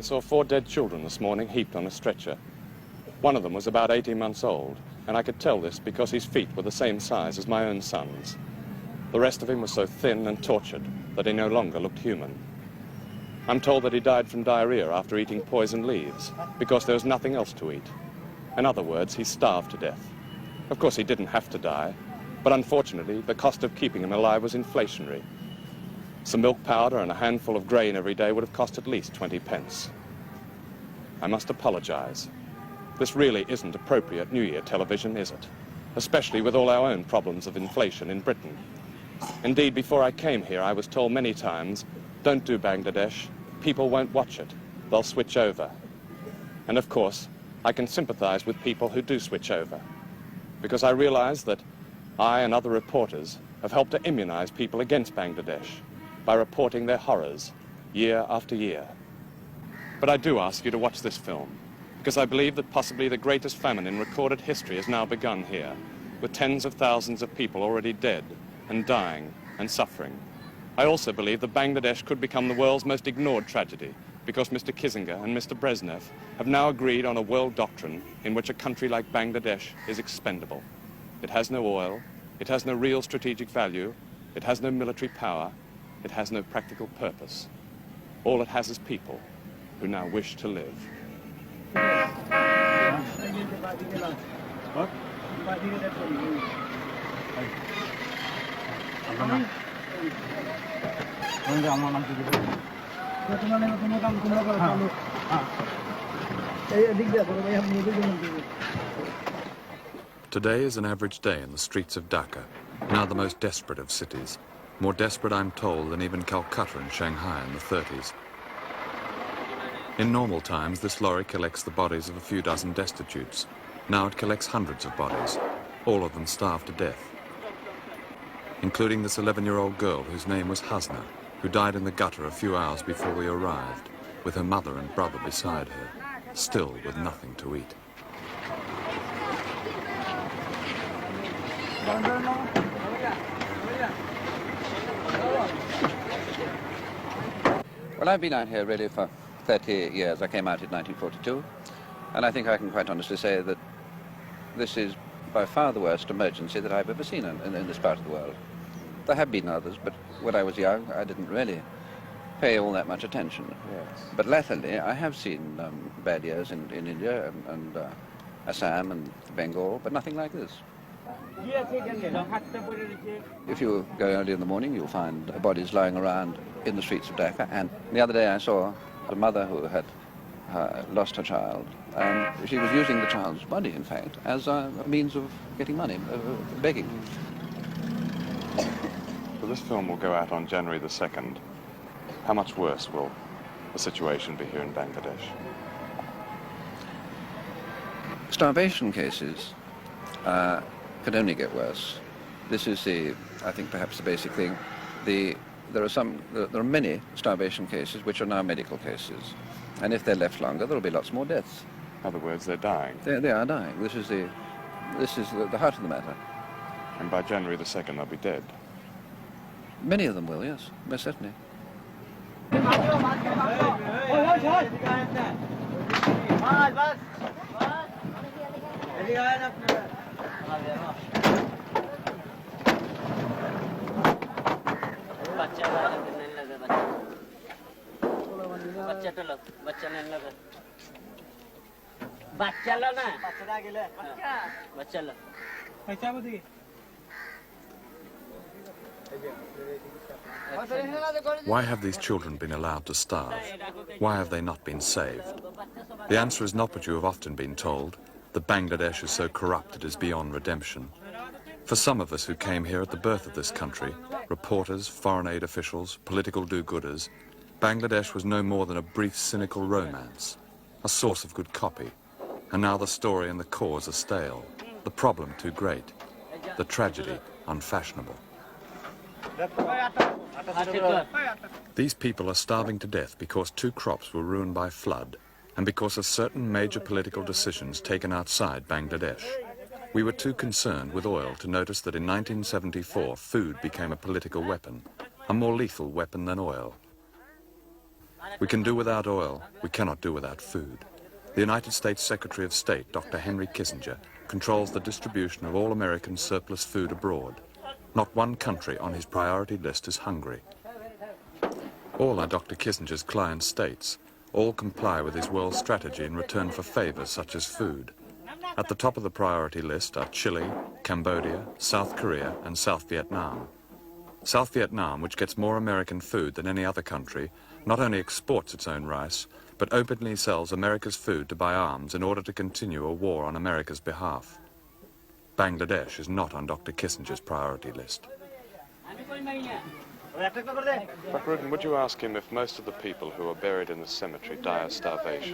saw 4 dead children this morning heaped on a stretcher. One of them was about 18 months old, and I could tell this because his feet were the same size as my own son's. The rest of him was so thin and tortured that he no longer looked human. I'm told that he died from diarrhea after eating poison leaves, because there was nothing else to eat. In other words, he starved to death. Of course, he didn't have to die, but unfortunately, the cost of keeping him alive was inflationary. Some milk powder and a handful of grain every day would have cost at least 20 pence. I must apologize. This really isn't appropriate New Year television, is it? Especially with all our own problems of inflation in Britain. Indeed, before I came here, I was told many times, don't do Bangladesh, people won't watch it, they'll switch over. And of course, I can sympathize with people who do switch over, because I realize that I and other reporters have helped to immunize people against Bangladesh by reporting their horrors year after year. But I do ask you to watch this film, because I believe that possibly the greatest famine in recorded history has now begun here, with tens of thousands of people already dead and dying and suffering. I also believe that Bangladesh could become the world's most ignored tragedy, because Mr. Kissinger and Mr. Brezhnev have now agreed on a world doctrine in which a country like Bangladesh is expendable. It has no oil, it has no real strategic value, it has no military power, it has no practical purpose. All it has is people who now wish to live. Today is an average day in the streets of Dhaka, now the most desperate of cities. More desperate, I'm told, than even Calcutta and Shanghai in the 30s. In normal times, this lorry collects the bodies of a few dozen destitutes. Now it collects hundreds of bodies, all of them starved to death, including this 11-year-old girl whose name was Hasna, who died in the gutter a few hours before we arrived, with her mother and brother beside her, still with nothing to eat. Well, I've been out here really for 30 years. I came out in 1942, and I think I can quite honestly say that this is by far the worst emergency that I've ever seen in this part of the world. There have been others, but when I was young, I didn't really pay all that much attention. Yes. But latterly, I have seen bad years in India and Assam and Bengal, but nothing like this. If you go early in the morning, you'll find bodies lying around in the streets of Dhaka. And the other day I saw a mother who had lost her child, and she was using the child's body, in fact, as a means of getting money, begging. So this film will go out on January the 2nd. How much worse will the situation be here in Bangladesh? Starvation cases could only get worse. This is I think perhaps the basic thing. There are many starvation cases which are now medical cases, and if they're left longer, there will be lots more deaths. In other words, they're dying. They are dying. This is the heart of the matter. And by January the 2nd, they'll be dead. Many of them will, yes, most certainly. Why have these children been allowed to starve? Why have they not been saved? The answer is not what you have often been told, that Bangladesh is so corrupt it is beyond redemption. For some of us who came here at the birth of this country, reporters, foreign aid officials, political do-gooders, Bangladesh was no more than a brief cynical romance, a source of good copy. And now the story and the cause are stale, the problem too great, the tragedy unfashionable. These people are starving to death because 2 crops were ruined by flood and because of certain major political decisions taken outside Bangladesh. We were too concerned with oil to notice that in 1974 food became a political weapon, a more lethal weapon than oil. We can do without oil, we cannot do without food. The United States Secretary of State, Dr. Henry Kissinger, controls the distribution of all American surplus food abroad. Not one country on his priority list is hungry. All are Dr. Kissinger's client states. All comply with his world strategy in return for favors such as food. At the top of the priority list are Chile, Cambodia, South Korea, and South Vietnam. South Vietnam, which gets more American food than any other country, not only exports its own rice, but openly sells America's food to buy arms in order to continue a war on America's behalf. Bangladesh is not on Dr. Kissinger's priority list. Dr. Rudin, would you ask him if most of the people who are buried in the cemetery die of starvation?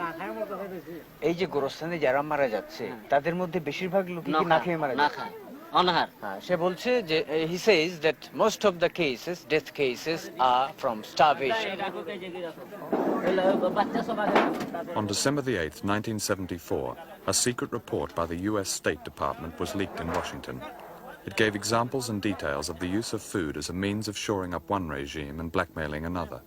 এই যে গোরস্থানে যারা মারা যাচ্ছে তাদের মধ্যে বেশিরভাগ লোকই কি না খেয়ে মারা যাচ্ছে অনাহার সে বলছে যে he says that most of the cases death cases are from starvation. On December the 8th, 1974, a secret report by the US State Department was leaked in Washington. It gave examples and details of the use of food as a means of shoring up one regime and blackmailing another.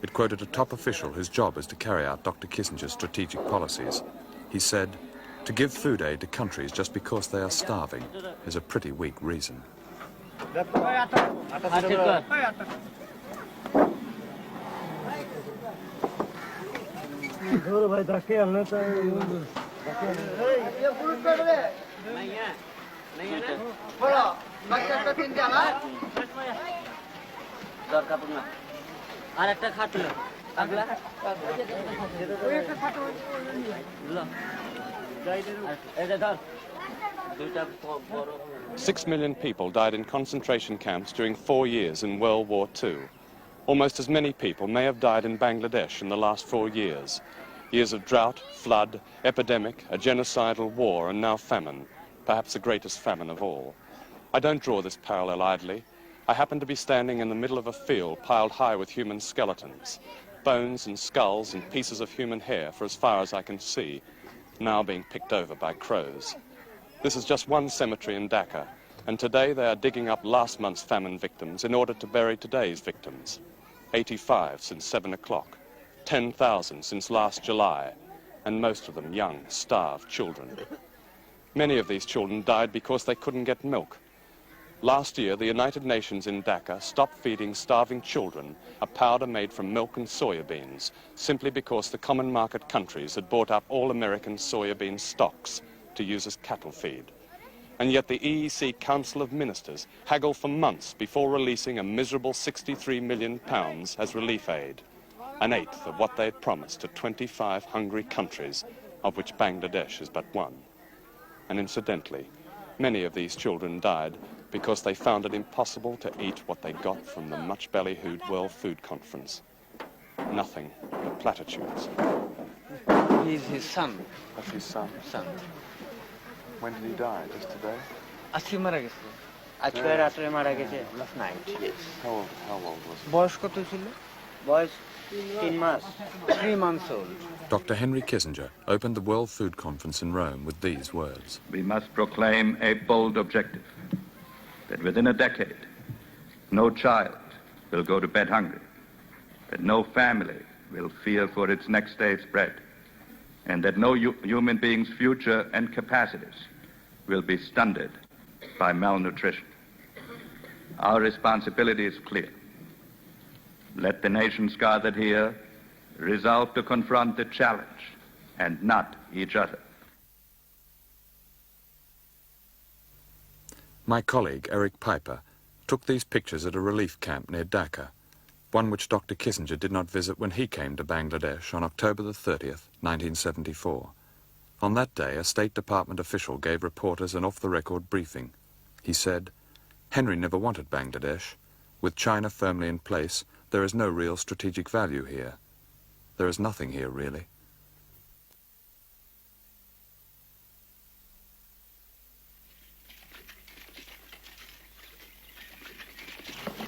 It quoted a top official whose job is to carry out Dr. Kissinger's strategic policies. He said, "To give food aid to countries just because they are starving is a pretty weak reason." আরেকটা খাটলো আগলা 6 million people died in concentration camps during 4 years in World War II. Almost as many people may have died in Bangladesh in the last 4 years. Years of drought, flood, epidemic, a genocidal war, and now famine, perhaps the greatest famine of all. I don't draw this parallel idly. I happen to be standing in the middle of a field piled high with human skeletons, bones and skulls and pieces of human hair for as far as I can see, now being picked over by crows. This is just one cemetery in Dhaka, and today they are digging up last month's famine victims in order to bury today's victims. 85 since 7 o'clock, 10,000 since last July, and most of them young, starved children. Many of these children died because they couldn't get milk. Last year, the United Nations in Dhaka stopped feeding starving children a powder made from milk and soya beans, simply because the common market countries had bought up all American soya bean stocks to use as cattle feed. And yet the EEC Council of Ministers haggled for months before releasing a miserable £63 million as relief aid, an eighth of what they had promised to 25 hungry countries, of which Bangladesh is but one. And incidentally, many of these children died because they found it impossible to eat what they got from the much-ballyhooed World Food Conference. Nothing but platitudes. He's his son. That's his son. When did he die? Just today? আজকে মারা গেছে আজকে রাতে মারা গেছে last night. Yes. How old was he? বয়স কত ছিল বয়স 3 মাস 3 months old. Dr. Henry Kissinger opened the World Food Conference in Rome with these words. We must proclaim a bold objective that within a decade, no child will go to bed hungry, that no family will fear for its next day's bread, and that no human being's future and capacities will be stunted by malnutrition. Our responsibility is clear. Let the nations gathered here resolve to confront the challenge and not each other. My colleague, Eric Piper, took these pictures at a relief camp near Dhaka, one which Dr. Kissinger did not visit when he came to Bangladesh on October the 30th, 1974. On that day, a State Department official gave reporters an off-the-record briefing. He said, "Henry never wanted Bangladesh. With China firmly in place, there is no real strategic value here. There is nothing here, really."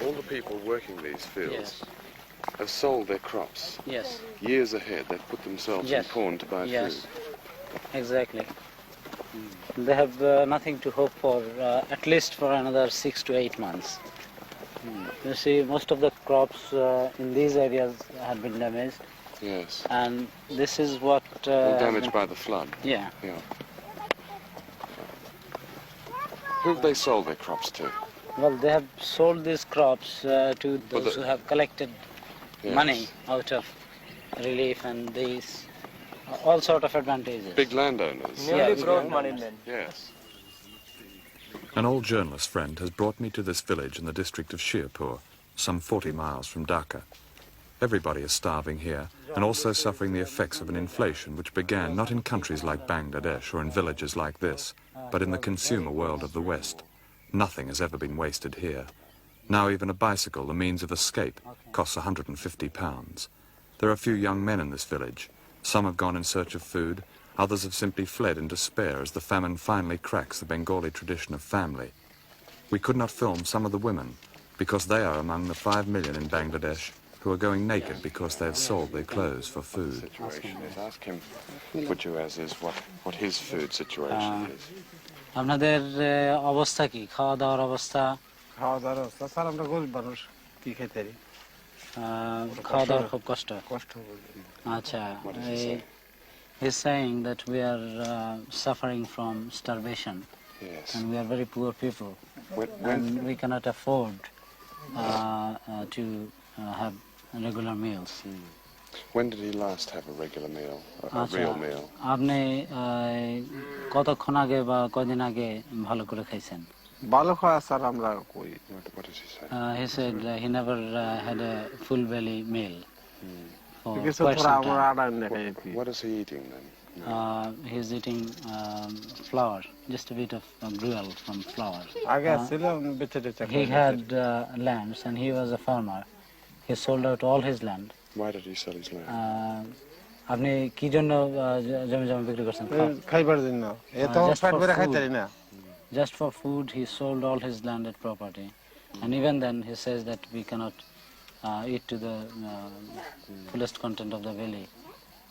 All the people working these fields Yes. have sold their crops. Yes. Years ahead, they've put themselves in Yes. pawn to buy Yes. food. Exactly. They have nothing to hope for at least for another 6 to 8 months. You see, most of the crops in these areas have been damaged. Yes. And this is what... All damaged by the flood. Yeah. Yeah. Who have they sold their crops to? Well, they have sold these crops to those who have collected money out of relief and these all sort of advantages. Big landowners. Yeah, Yes. An old journalist friend has brought me to this village in the district of Shirpur, some 40 miles from Dhaka. Everybody is starving here and also suffering the effects of an inflation which began not in countries like Bangladesh or in villages like this, but in the consumer world of the West. Nothing has ever been wasted here. Now even a bicycle, the means of escape, costs £150. There are a few young men in this village. Some have gone in search of food, others have simply fled in despair as the famine finally cracks the Bengali tradition of family. We could not film some of the women because they are among the 5 million in Bangladesh who are going naked because they have sold their clothes for food. Situation is. Ask him, would you, as is, what his food situation is. আপনাদের অবস্থা কি খাওয়া দাওয়ার অবস্থা খাওয়া দাওয়ার অবস্থা sir আমরা গরিব মানুষ কি খেতে পারি খাওয়া দাওয়ার খুব কষ্ট কষ্ট আচ্ছা he's saying that we are suffering from starvation. Yes. And we are very poor people When, and we cannot afford to have regular meals. when did he last have a regular meal, a আচ্ছা real meal? আপনি কতক্ষণ আগে বা কদিন আগে ভালো করে খাইছেন ভালো খাওয়া স্যার আমরা কই What does he say? he said he never had a full belly meal for কিছু quite থোড়া some আমরা time. আড়াই না খাই কি What is he eating then? He's eating flour, just a bit of gruel from flour. আগে ছিল বেঁচে টেচে He had lands and he was a farmer. He sold out all his land. Why did he sell his land? আপনি কি জন্য জমি জমি বিক্রি করছেন খাইবার জন্য এ তো Just পেট for ভরে food. খাইতে পারি না Just for food he sold all his landed property, and even then he says that we cannot eat to the fullest content of the belly.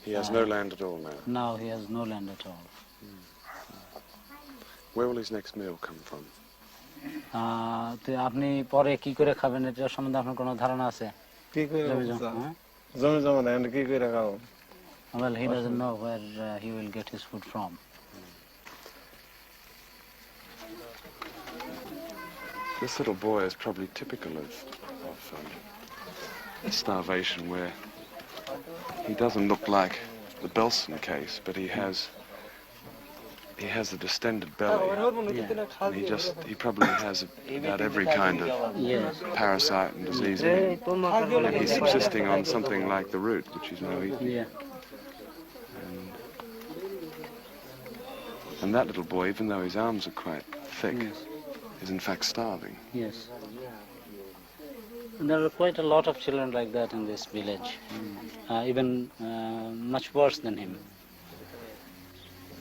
He has no land at all now. Now he has no land at all. Where will his next meal come from? তো আপনি পরে কি করে খাবেন এটা সম্বন্ধে আপনার কোনো ধারণা আছে কি করে জমি জমা, হ্যাঁ? জমি জমা দেন কি করে খাও Well, he doesn't know where he will get his food from. This little boy is probably typical of starvation, where he doesn't look like the Belson case, but he has a distended belly. And he probably has about every kind of Yes. parasite and disease in him. And he's subsisting on something like the root, which he's now eating. Yeah. And that little boy, even though his arms are quite thick, is in fact starving. Yes. And there are quite a lot of children like that in this village, even much worse than him.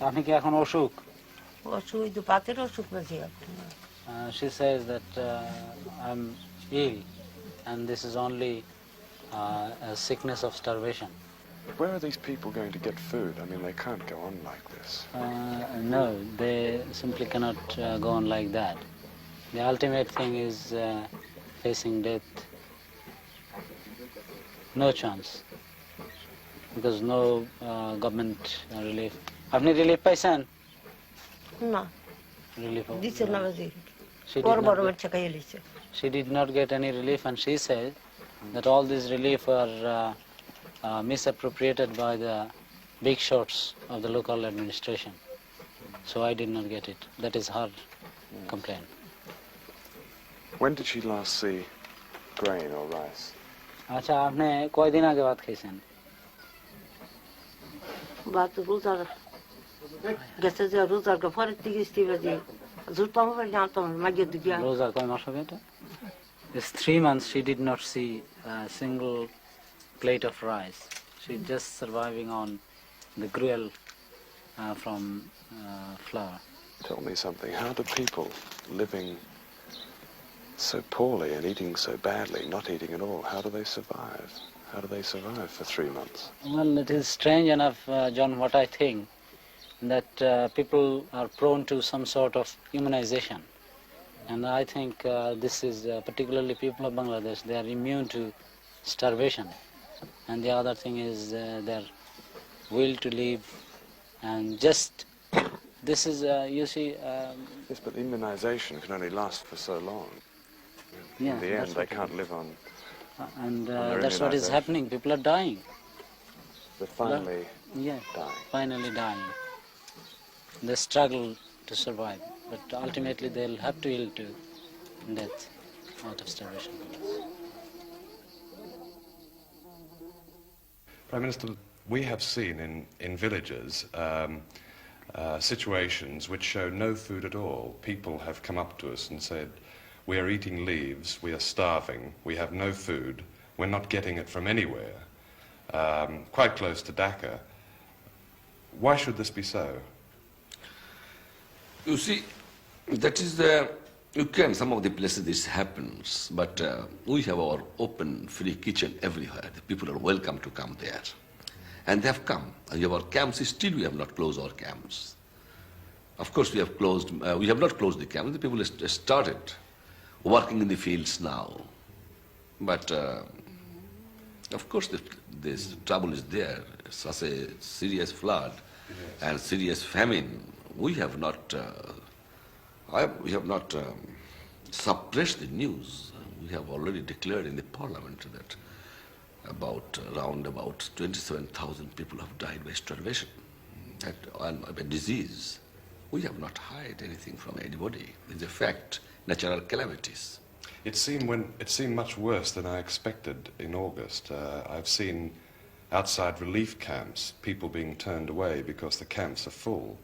আপনি কি এখন অসুখ? She says that I'm ill and this is only a sickness of starvation. Where are these people going to get food? I mean, they can't go on like this. No, they simply cannot go on like that. The ultimate thing is facing death. No chance, because no government relief. আপনি relief পাইছেন? না Relief. দিছে না বাজি She বড় did বড় not বাচ্চা খাইয়ে লিছে She did not get any relief, and she said that all these relief are misappropriated by the big shots of the local administration. So I did not get it. That is her complaint. When did she last see grain or rice? আচ্ছা আপনি কয়দিন আগে ভাত খাইছেন? বাত রোজার গেছে যে রোজার পরে থেকে বাজি জুতাম পরে জানতাম মাগিয়ে দিগিয়া রোজার কয় মাস হবে এটা? It's 3 months she did not see a single plate of rice. She's just surviving on the gruel from flour. Tell me something. How do people living so poorly and eating so badly, not eating at all, how do they survive? How do they survive for 3 months? Well, it is strange enough, John, what I think, that people are prone to some sort of immunization. And I think this is particularly people of Bangladesh, they are immune to starvation. and the other thing is their will to live, and just this is you see. Yes, but immunization can only last for so long. Yeah, In the end, that's they what it can't is. live on. And their that's what is immunization. happening. People are dying. They're finally Yeah, dying. finally dying. They struggle to survive, but ultimately they'll have to yield to death out of starvation. Prime Minister, we have seen in villages situations which show no food at all. People have come up to us and said, we are eating leaves, we are starving, we have no food, we're not getting it from anywhere, quite close to Dhaka. Why should this be so? You see, that is some of the places this happens, but we have our open, free kitchen everywhere. The people are welcome to come there. And they have come. And we have our camps, still we have not closed our camps. Of course, we have not closed the camps. The people have started working in the fields now. But, of course, this trouble is there. Such a serious flood and serious famine. We have not suppressed the news. We have already declared in the parliament that around 27,000 people have died by starvation and by disease. We have not hid anything from anybody. It's a fact, natural calamities. It seemed much worse than I expected in August. I've seen outside relief camps, people being turned away because the camps are full.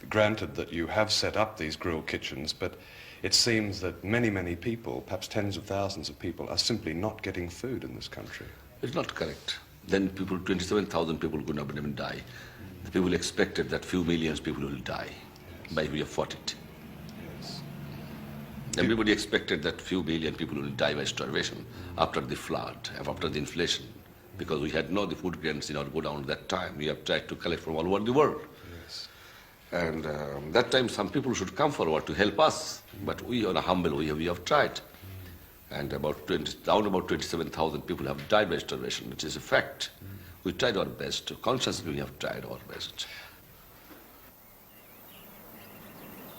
Granted that you have set up these grill kitchens, but it seems that many, many people, perhaps tens of thousands of people, are simply not getting food in this country. It's not correct. Then 27,000 people could not even die. The people expected that few millions people will die, but we have fought it. Yes. Everybody expected that few million people will die by starvation after the flood, after the inflation, because we had no the food grains in our godown at that time. We have tried to collect from all over the world. Yes. And that time some people should come forward to help us, but we on a humble way, we have tried. And around about 27,000 people have died by starvation, which is a fact. We tried our best, consciously we have tried our best.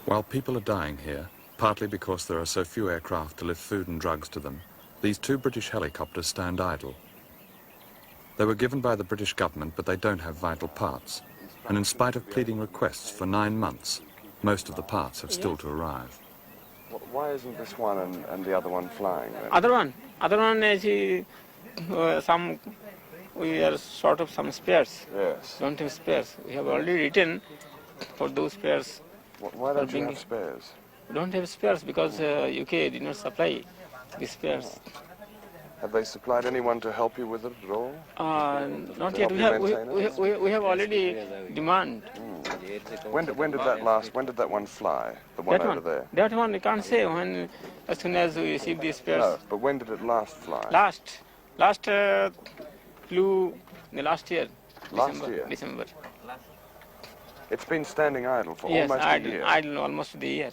While people are dying here, partly because there are so few aircraft to lift food and drugs to them, these two British helicopters stand idle. They were given by the British government, but they don't have vital parts. And in spite of pleading requests for 9 months, most of the parts have still to arrive. Why isn't this one and the other one flying then? Other one is we are short of some spares. Yes. Don't have spares. We have already written for those spares. Why don't you have spares? We don't have spares because UK did not supply the spares. Have they supplied anyone to help you with it at all? Not To yet. help you maintain it? We have already demand. When did that last? When did that one fly? The one over there. That one we can't say when as soon as we receive the spares. No, but when did it last fly? Last flew the last year. December. It's been standing idle for almost a year. Idle almost the year.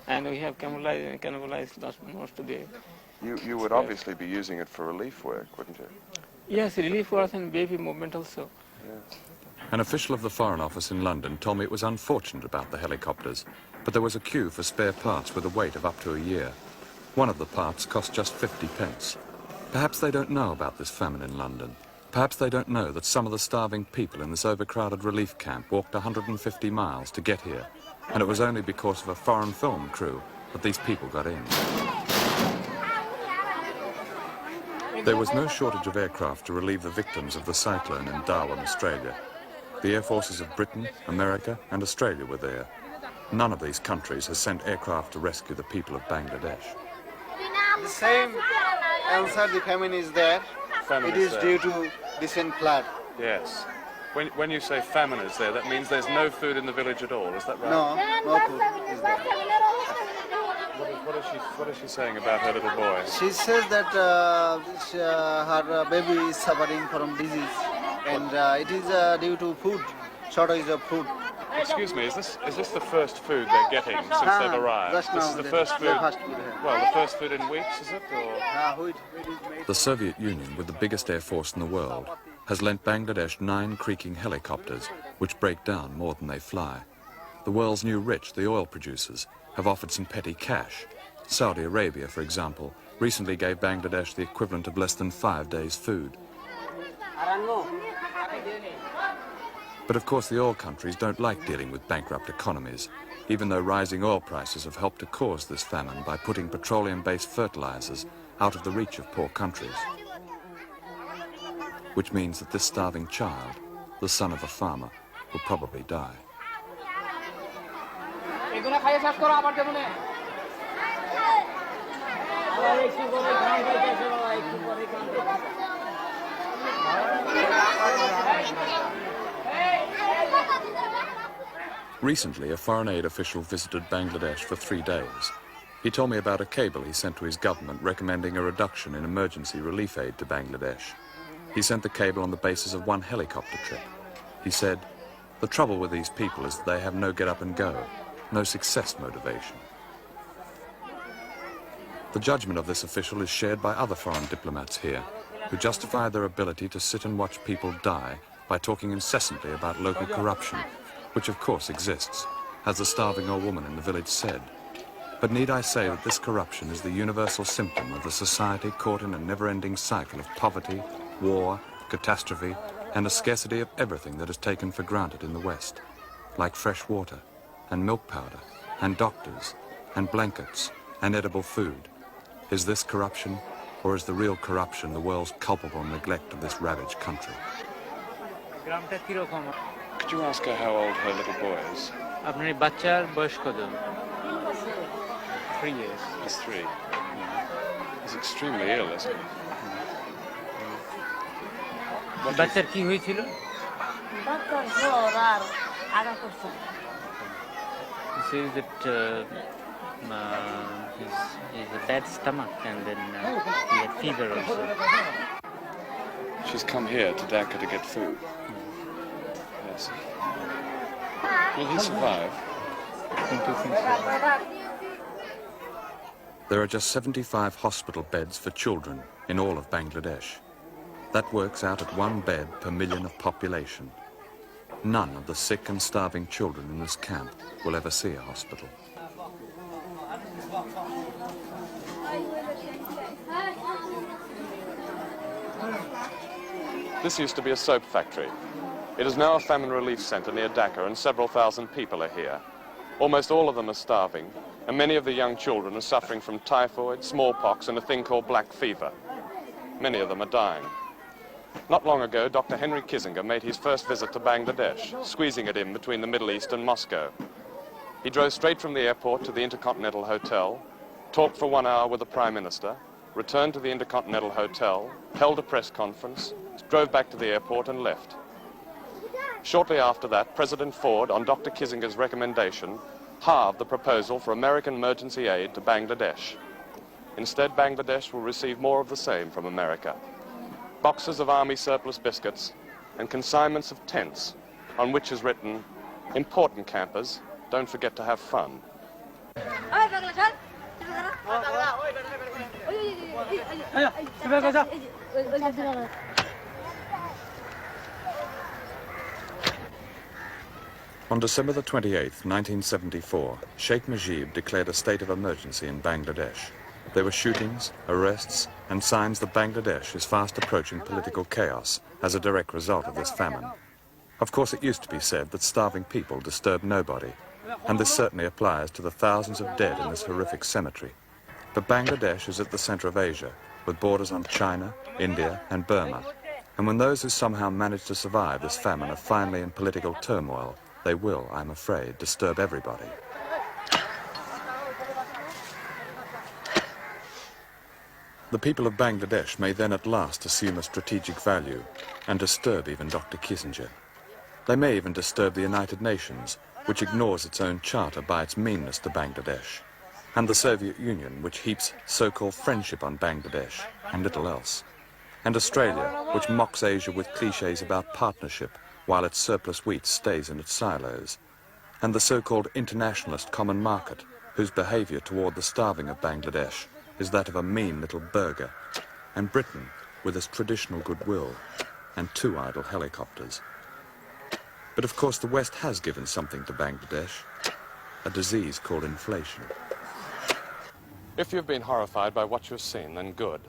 And we have cannibalized most of the. You would obviously be using it for relief work, wouldn't you? Yes, relief work and baby movement also. Yes. An official of the Foreign Office in London told me it was unfortunate about the helicopters, but there was a queue for spare parts with a wait of up to a year. One of the parts cost just 50 pence. Perhaps they don't know about this famine in London. Perhaps they don't know that some of the starving people in this overcrowded relief camp walked 150 miles to get here, and it was only because of a foreign film crew that these people got in. There was no shortage of aircraft to relieve the victims of the cyclone in Darwin, Australia. The air forces of Britain, America and Australia were there. None of these countries has sent aircraft to rescue the people of Bangladesh. The same answer, the famine is there. It is due to recent flood. Yes. When you say famine is there, that means there's no food in the village at all, is that right? No food is there. What is she saying about her little boy? She says that her baby is suffering from disease, and it is due to food, shortage of food. Excuse me, is this the first food they're getting since they've arrived? Just This now, is the first food. first food, yeah. Well, the first food in weeks, is it? Or? Wheat is made. The Soviet Union, with the biggest air force in the world, has lent Bangladesh 9 creaking helicopters, which break down more than they fly. The world's new rich, the oil producers, have offered some petty cash. Saudi Arabia, for example, recently gave Bangladesh the equivalent of less than 5 days' food. But of course the oil countries don't like dealing with bankrupt economies, even though rising oil prices have helped to cause this famine by putting petroleum-based fertilizers out of the reach of poor countries. Which means that this starving child, the son of a farmer, will probably die. Recently, a foreign aid official visited Bangladesh for 3 days. He told me about a cable he sent to his government recommending a reduction in emergency relief aid to Bangladesh. He sent the cable on the basis of one helicopter trip. He said, "The trouble with these people is that they have no get up and go, no success motivation." The judgment of this official is shared by other foreign diplomats here, who justify their ability to sit and watch people die by talking incessantly about local corruption, which of course exists, as the starving old woman in the village said. But need I say that this corruption is the universal symptom of a society caught in a never-ending cycle of poverty, war, catastrophe, and a scarcity of everything that is taken for granted in the West, like fresh water, and milk powder, and doctors, and blankets, and edible food. Is this corruption, or is the real corruption the world's culpable neglect of this ravaged country? Could you ask her how old her little boy is? আপনার এই বাচ্চার বয়স কত? 3 years. He's 3. He's extremely ill, isn't he? বাচ্চার কি হয়েছিল? Doctor জ্বর আর আগা করছে। He says that he's a bad stomach and then he had fever also. She's come here to Dhaka to get food. Yes. Will he survive? There are just 75 hospital beds for children in all of Bangladesh. That works out at 1 bed per million of population. None of the sick and starving children in this camp will ever see a hospital. This used to be a soap factory. It is now a famine relief center near Dhaka, and several thousand people are here. Almost all of them are starving, and many of the young children are suffering from typhoid, smallpox, and a thing called black fever. Many of them are dying. Not long ago, Dr. Henry Kissinger made his first visit to Bangladesh, squeezing it in between the Middle East and Moscow. He drove straight from the airport to the Intercontinental Hotel, talked for 1 hour with the Prime Minister, returned to the Intercontinental Hotel, held a press conference, drove back to the airport and left. Shortly after that, President Ford, on Dr. Kissinger's recommendation, halved the proposal for American emergency aid to Bangladesh. Instead, Bangladesh will receive more of the same from America. Boxes of army surplus biscuits and consignments of tents on which is written, "Important campers, don't forget to have fun." On December the 28th, 1974, Sheikh Mujib declared a state of emergency in Bangladesh. There were shootings, arrests, and signs that Bangladesh is fast approaching political chaos as a direct result of this famine. Of course, it used to be said that starving people disturb nobody, and this certainly applies to the thousands of dead in this horrific cemetery. But Bangladesh is at the center of Asia, with borders on China, India, and Burma. And when those who somehow manage to survive this famine are finally in political turmoil, they will, I'm afraid, disturb everybody. The people of Bangladesh may then at last assume a strategic value and disturb even Dr. Kissinger. They may even disturb the United Nations, which ignores its own charter by its meanness to Bangladesh, and the Soviet Union, which heaps so-called friendship on Bangladesh and little else, and Australia, which mocks Asia with cliches about partnership while its surplus wheat stays in its silos, and the so-called internationalist common market, whose behaviour toward the starving of Bangladesh is that of a mean little burger, and Britain with its traditional goodwill and 2 idle helicopters. But of course the West has given something to Bangladesh, a disease called inflation. If you've been horrified by what you've seen, then good.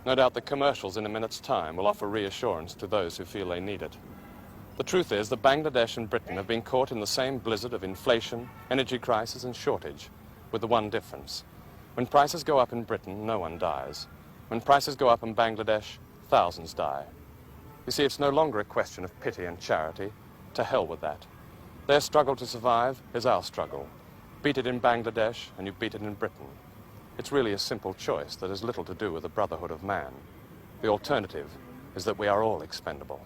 No doubt the commercials in a minute's time will offer reassurance to those who feel they need it. The truth is that Bangladesh and Britain have been caught in the same blizzard of inflation, energy crisis and shortage, with the one difference. When prices go up in Britain, no one dies. When prices go up in Bangladesh, thousands die. You see, it's no longer a question of pity and charity. To hell with that. Their struggle to survive is our struggle. Beat it in Bangladesh and you beat it in Britain. It's really a simple choice that has little to do with the brotherhood of man. The alternative is that we are all expendable.